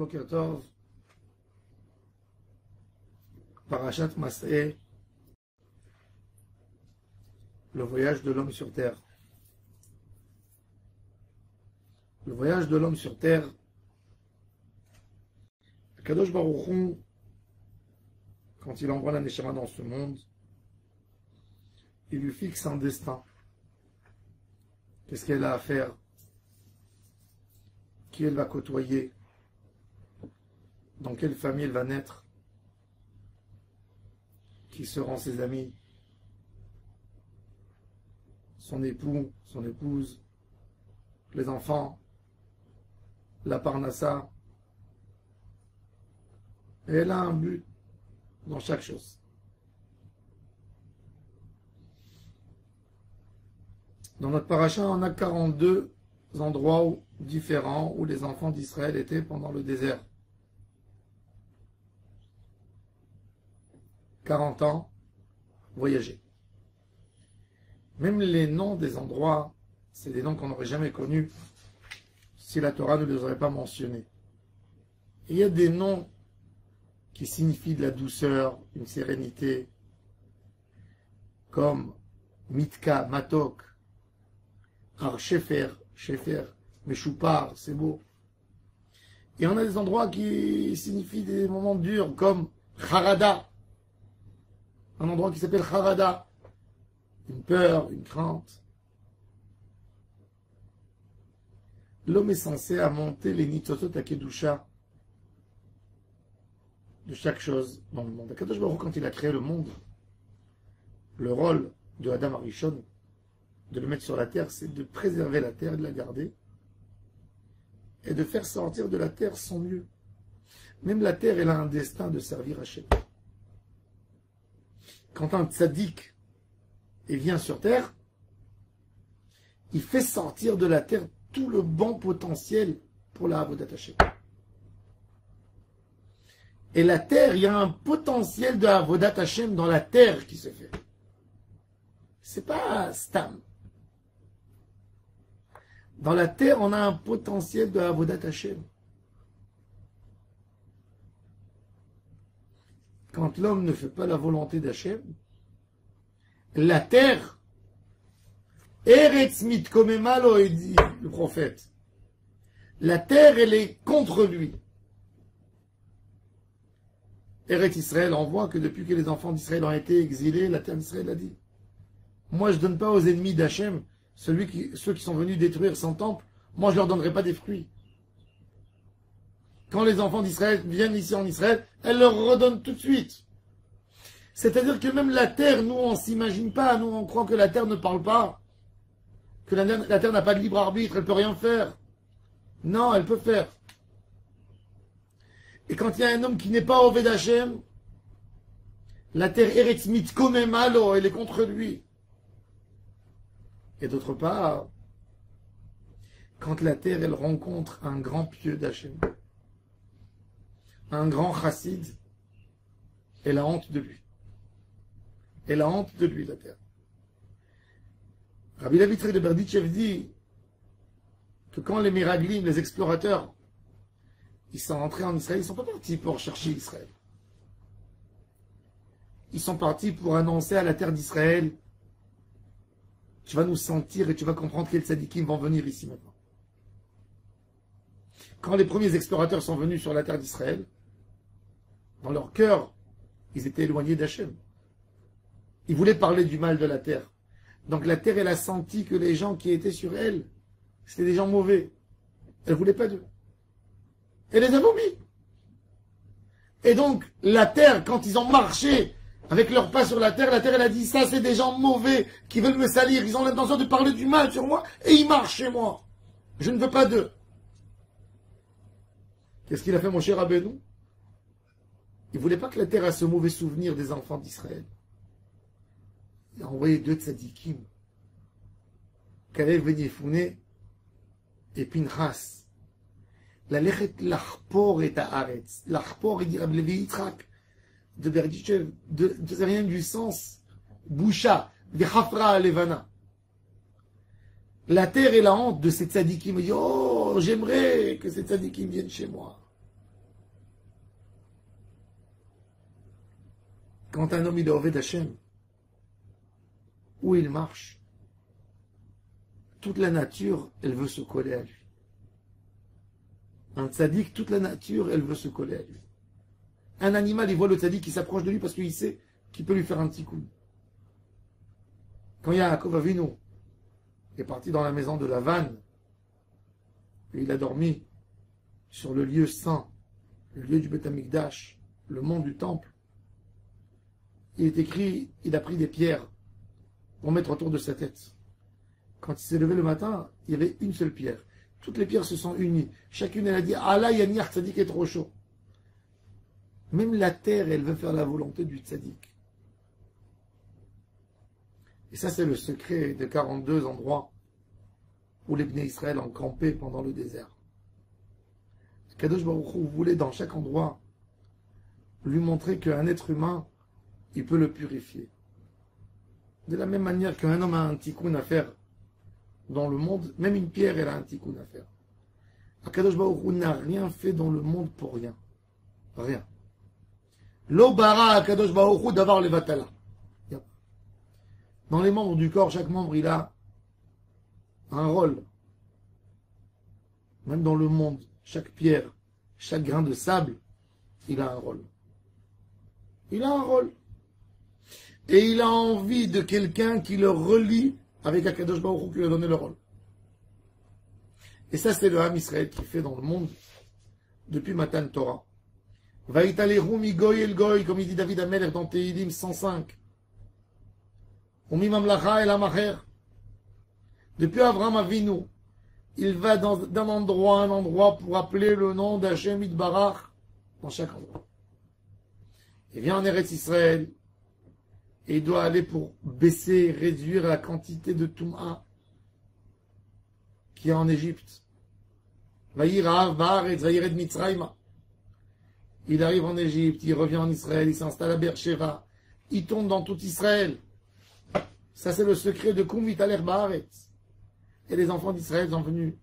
Boker Tov, Parashat Mas'eh, le voyage de l'homme sur terre. Le voyage de l'homme sur terre, Kadosh Baruch Hu, quand il envoie la Neshama dans ce monde, il lui fixe un destin. Qu'est-ce qu'elle a à faire? Qui elle va côtoyer? Dans quelle famille elle va naître? Qui seront ses amis? Son époux, son épouse, les enfants, la parnassa. Et elle a un but dans chaque chose. Dans notre paracha, on a 42 endroits différents où les enfants d'Israël étaient pendant le désert. 40 ans, voyager. Même les noms des endroits, c'est des noms qu'on n'aurait jamais connus si la Torah ne les aurait pas mentionnés. Et il y a des noms qui signifient de la douceur, une sérénité, comme Mitka, Matok, Har Shefer, Meshoupar, c'est beau. Et on a des endroits qui signifient des moments durs, comme Harada, un endroit qui s'appelle Harada, une peur, une crainte. L'homme est censé monter les Nitzotot à Kedusha de chaque chose dans le monde. Akadosh Baruch Hu, quand il a créé le monde, le rôle de Adam Arishon, de le mettre sur la terre, c'est de préserver la terre, de la garder, et de faire sortir de la terre son mieux. Même la terre, elle a un destin de servir Hachem. Quand un tzaddik vient sur terre, il fait sortir de la terre tout le bon potentiel pour la Avodat Hachem. Et la terre, il y a un potentiel de Avodat Hachem dans la terre qui se fait. C'est pas stam. Dans la terre, on a un potentiel de Avodat Hachem. Quand l'homme ne fait pas la volonté d'Hachem, la terre, Eretz mitkomemalo, il dit le prophète, la terre, elle est contre lui. Eretz Israël, on voit que depuis que les enfants d'Israël ont été exilés, la terre d'Israël a dit, moi je ne donne pas aux ennemis d'Hachem, ceux qui sont venus détruire son temple, moi je ne leur donnerai pas des fruits. Quand les enfants d'Israël viennent ici en Israël, elle leur redonne tout de suite. C'est-à-dire que même la terre, nous on ne s'imagine pas, nous on croit que la terre ne parle pas, que la terre n'a pas de libre arbitre, elle ne peut rien faire. Non, elle peut faire. Et quand il y a un homme qui n'est pas Oved Hashem, la terre Eretz mitkomemalo, elle est contre lui. Et d'autre part, quand la terre, elle rencontre un grand pieux d'Hachem, un grand chassid, elle a honte de lui. Elle a honte de lui, la terre. Rabbi David de Berditchev dit que quand les Miraglim, les explorateurs, ils sont rentrés en Israël, ils ne sont pas partis pour chercher Israël. Ils sont partis pour annoncer à la terre d'Israël, tu vas nous sentir et tu vas comprendre quels tzadikim vont venir ici maintenant. Quand les premiers explorateurs sont venus sur la terre d'Israël, dans leur cœur, ils étaient éloignés d'Hachem. Ils voulaient parler du mal de la terre. Donc la terre, elle a senti que les gens qui étaient sur elle, c'était des gens mauvais. Elle ne voulait pas d'eux. Elle les a vomis. Et donc, la terre, quand ils ont marché avec leurs pas sur la terre, elle a dit, ça c'est des gens mauvais qui veulent me salir. Ils ont l'intention de parler du mal sur moi et ils marchent chez moi. Je ne veux pas d'eux. Qu'est-ce qu'il a fait, mon cher Rabbeinu? Il ne voulait pas que la terre ait ce mauvais souvenir des enfants d'Israël. Il a envoyé 2 tzadikim, Kalev ben Yefouné et Pinchas. La lechet l'achpor et haaretz. L'achpor, il dit Rabbi Levi Yitzhak de Berditchev, ça vient du sens boucha, v'chafra levana. La terre est la honte de ces tzadikim. Il dit, oh, j'aimerais que ces tzadikim viennent chez moi. Quand un homme il est Oved Hashem, où il marche, toute la nature, elle veut se coller à lui. Un tzaddik, toute la nature, elle veut se coller à lui. Un animal, il voit le tzaddik qui s'approche de lui parce qu'il sait qu'il peut lui faire un petit coup. Quand Yaakov Avinu est parti dans la maison de Lavan, et il a dormi sur le lieu saint, le lieu du Beth Amikdash, le mont du temple, il est écrit, il a pris des pierres pour mettre autour de sa tête. Quand il s'est levé le matin, il y avait une seule pierre. Toutes les pierres se sont unies. Chacune, elle a dit, Allah Yanir Tzadik est trop chaud. Même la terre, elle veut faire la volonté du Tzadik. Et ça, c'est le secret des 42 endroits où les Bnei Israël ont campé pendant le désert. Kadosh Baruch Hu voulait dans chaque endroit lui montrer qu'un être humain, il peut le purifier. De la même manière qu'un homme a un tikkun à faire dans le monde, même une pierre, elle a un tikkun à faire. Kadosh Baruch Hu n'a rien fait dans le monde pour rien. Rien. Lo bara Kadosh Baruch Hu d'avoir les vatala. Dans les membres du corps, chaque membre, il a un rôle. Même dans le monde, chaque pierre, chaque grain de sable, il a un rôle. Il a un rôle. Et il a envie de quelqu'un qui le relie avec Akadosh Baruch Hu qui lui a donné le rôle. Et ça, c'est le Ham Israël qui fait dans le monde depuis Matan Torah. Vaïtaleru mi goy el goy, comme il dit David Amelech dans Tehilim 105. Umi mamlacha el amacher. Depuis Abraham Avinu, il va d'un endroit à un endroit pour appeler le nom d'Hachem Yitbarach dans chaque endroit. Il vient en Eretz Israël et il doit aller pour baisser, réduire la quantité de Toum'a qu'il y a en Égypte. Il arrive en Égypte, il revient en Israël, il s'installe à Beersheva, il tombe dans tout Israël. Ça, c'est le secret de Kum Vitaler Baaretz. Et les enfants d'Israël sont venus.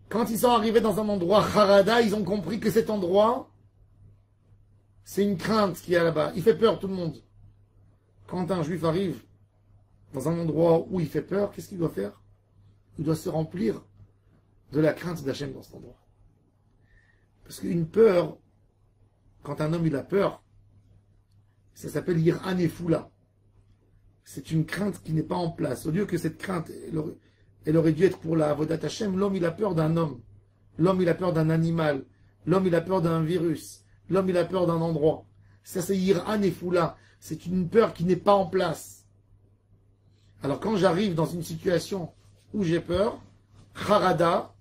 Quand ils sont arrivés dans un endroit Harada, ils ont compris que cet endroit, c'est une crainte qu'il y a là-bas. Il fait peur tout le monde. Quand un juif arrive dans un endroit où il fait peur, qu'est-ce qu'il doit faire? Il doit se remplir de la crainte d'Hachem dans cet endroit. Parce qu'une peur, quand un homme il a peur, ça s'appelle Yir'an et Foula. C'est une crainte qui n'est pas en place. Au lieu que cette crainte, elle aurait dû être pour la Avodat Hashem, l'homme il a peur d'un homme. L'homme il a peur d'un animal. L'homme il a peur d'un virus. L'homme il a peur d'un endroit. Ça c'est Yir'an et Foula. C'est une peur qui n'est pas en place. Alors quand j'arrive dans une situation où j'ai peur, Harada,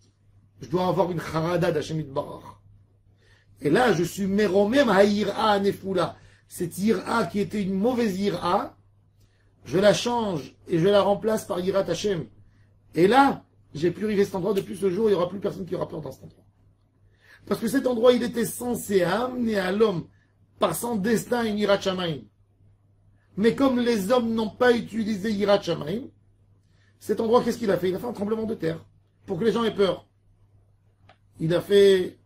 je dois avoir une Harada d'Hashem Yitbarach. Et là je suis méromem à Yir'an et Foula. Cette Yir'a qui était une mauvaise Yir'a, je la change et je la remplace par Yirat Hashem. Et là, j'ai purifié cet endroit. Depuis ce jour, il n'y aura plus personne qui aura peur dans cet endroit. Parce que cet endroit, il était censé amener à l'homme, par son destin, une Yirat Shamayim. Mais comme les hommes n'ont pas utilisé Yirat Shamayim, cet endroit, qu'est-ce qu'il a fait? Il a fait un tremblement de terre, pour que les gens aient peur. Il a fait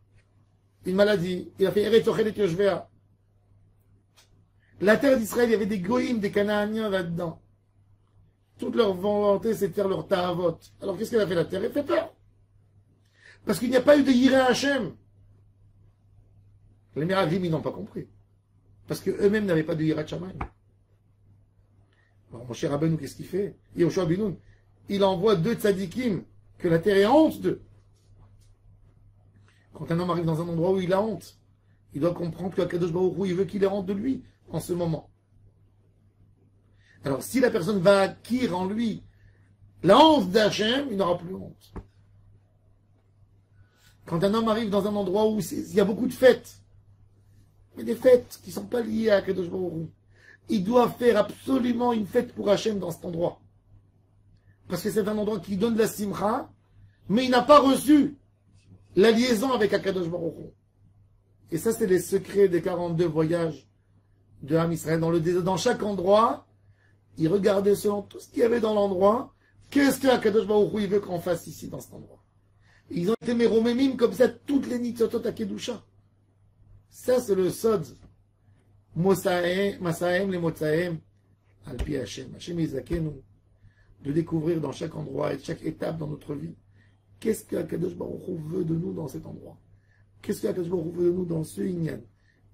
une maladie. Il a fait Eretz Ochel et Yoshvea. La terre d'Israël, il y avait des goïms, des Canaaniens là-dedans. Toute leur volonté, c'est de faire leur ta'avot. Alors qu'est-ce qu'elle a fait la terre? Elle fait peur. Parce qu'il n'y a pas eu de Yireh Hashem. Les Meraglim, ils n'ont pas compris. Parce qu'eux-mêmes n'avaient pas de Yirat Shamayim. Alors mon cher Rabbeinu, qu'est-ce qu'il fait? Yehoshua Benoun, il envoie 2 tzadikim, que la terre est honte d'eux. Quand un homme arrive dans un endroit où il a honte, il doit comprendre que Kadosh Baruch Hu, il veut qu'il ait honte de lui en ce moment. Alors, si la personne va acquérir en lui la honte d'Hachem, il n'aura plus honte. Quand un homme arrive dans un endroit où il y a beaucoup de fêtes, mais des fêtes qui ne sont pas liées à Kadosh Baruch Hu, il doit faire absolument une fête pour Hachem dans cet endroit. Parce que c'est un endroit qui donne de la simcha, mais il n'a pas reçu la liaison avec Akadosh Baruch Hu. Et ça, c'est les secrets des 42 voyages de Ham Israël. Dans chaque endroit, ils regardaient selon tout ce qu'il y avait dans l'endroit. Qu'est-ce que Akadosh Baruch Hu veut qu'on fasse ici, dans cet endroit? Et ils ont été méromemim comme ça, toutes les nitzotot à Kedusha. Ça, c'est le sod Masahem le Motsahem, Alpi Hashem. Hashem Izakenu, de découvrir dans chaque endroit et chaque étape dans notre vie, qu'est-ce que Akadosh Baruch Hu veut de nous dans cet endroit. Qu'est-ce que Akadosh Baruch Hu veut de nous dans ce Inyan.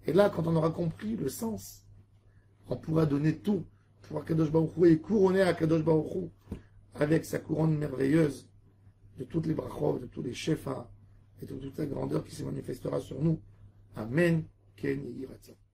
Et là, quand on aura compris le sens, on pourra donner tout pour Akadosh Baruch Hu et couronner Akadosh Baruch Hu avec sa couronne merveilleuse de toutes les brachot, de tous les shefas et de toute la grandeur qui se manifestera sur nous. Amen. Ken Yiratzah.